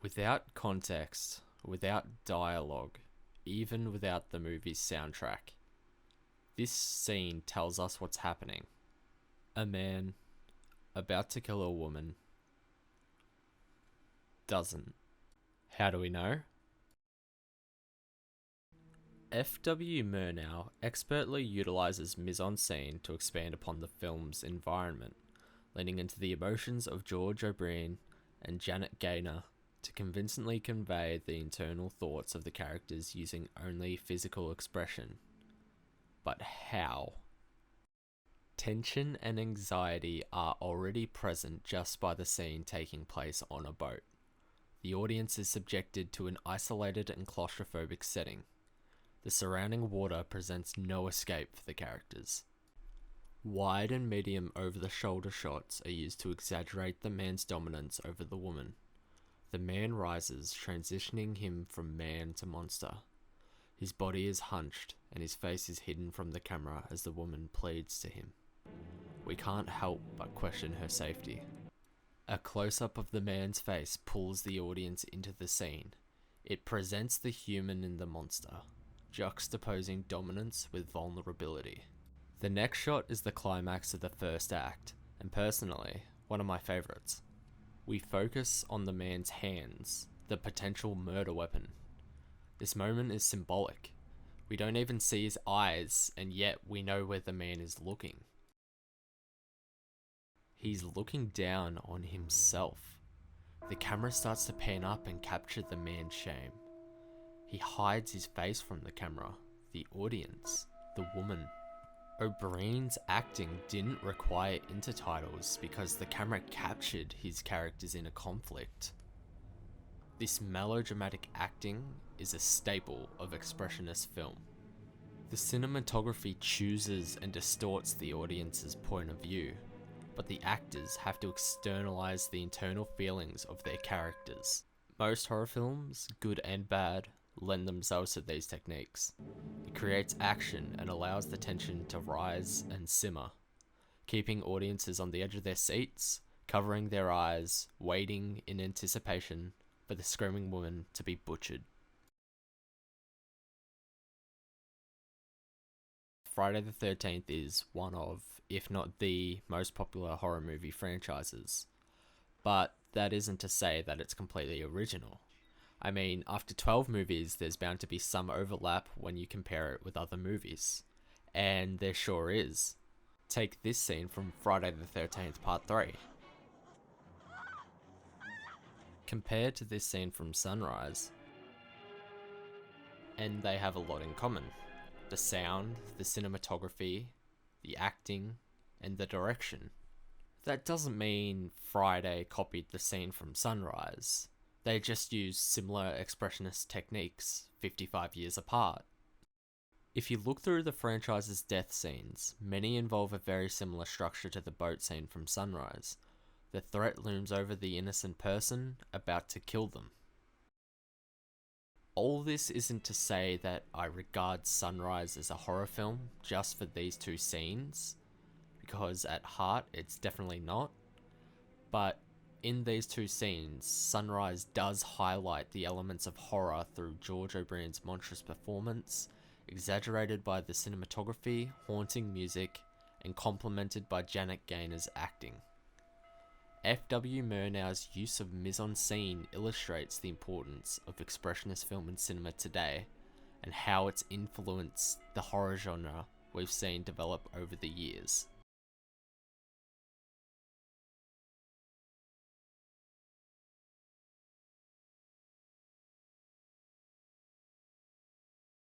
Without context, without dialogue, even without the movie's soundtrack, this scene tells us what's happening. A man about to kill a woman doesn't. How do we know? F.W Murnau expertly utilizes mise-en-scene to expand upon the film's environment, leaning into the emotions of George O'Brien and Janet Gaynor to convincingly convey the internal thoughts of the characters using only physical expression. But how? Tension and anxiety are already present just by the scene taking place on a boat. The audience is subjected to an isolated and claustrophobic setting. The surrounding water presents no escape for the characters. Wide and medium over-the-shoulder shots are used to exaggerate the man's dominance over the woman. The man rises, transitioning him from man to monster. His body is hunched, and his face is hidden from the camera as the woman pleads to him. We can't help but question her safety. A close-up of the man's face pulls the audience into the scene. It presents the human in the monster, juxtaposing dominance with vulnerability. The next shot is the climax of the first act, and personally, one of my favourites. We focus on the man's hands, the potential murder weapon. This moment is symbolic. We don't even see his eyes, and yet we know where the man is looking. He's looking down on himself. The camera starts to pan up and capture the man's shame. He hides his face from the camera, the audience, the woman. O'Brien's acting didn't require intertitles because the camera captured his characters in a conflict. This melodramatic acting is a staple of expressionist film. The cinematography chooses and distorts the audience's point of view, but the actors have to externalize the internal feelings of their characters. Most horror films, good and bad, lend themselves to these techniques. It creates action and allows the tension to rise and simmer, keeping audiences on the edge of their seats, covering their eyes, waiting in anticipation for the screaming woman to be butchered. Friday the 13th is one of, if not the, most popular horror movie franchises. But that isn't to say that it's completely original. I mean, after 12 movies, there's bound to be some overlap when you compare it with other movies. And there sure is. Take this scene from Friday the 13th Part 3. Compared to this scene from Sunrise, and they have a lot in common. The sound, the cinematography, the acting, and the direction. That doesn't mean Friday copied the scene from Sunrise. They just used similar expressionist techniques 55 years apart. If you look through the franchise's death scenes, many involve a very similar structure to the boat scene from Sunrise. The threat looms over the innocent person about to kill them. All this isn't to say that I regard Sunrise as a horror film just for these two scenes, because at heart it's definitely not, but in these two scenes, Sunrise does highlight the elements of horror through George O'Brien's monstrous performance, exaggerated by the cinematography, haunting music, and complemented by Janet Gaynor's acting. F.W Murnau's use of mise-en-scene illustrates the importance of expressionist film in cinema today, and how it's influenced the horror genre we've seen develop over the years.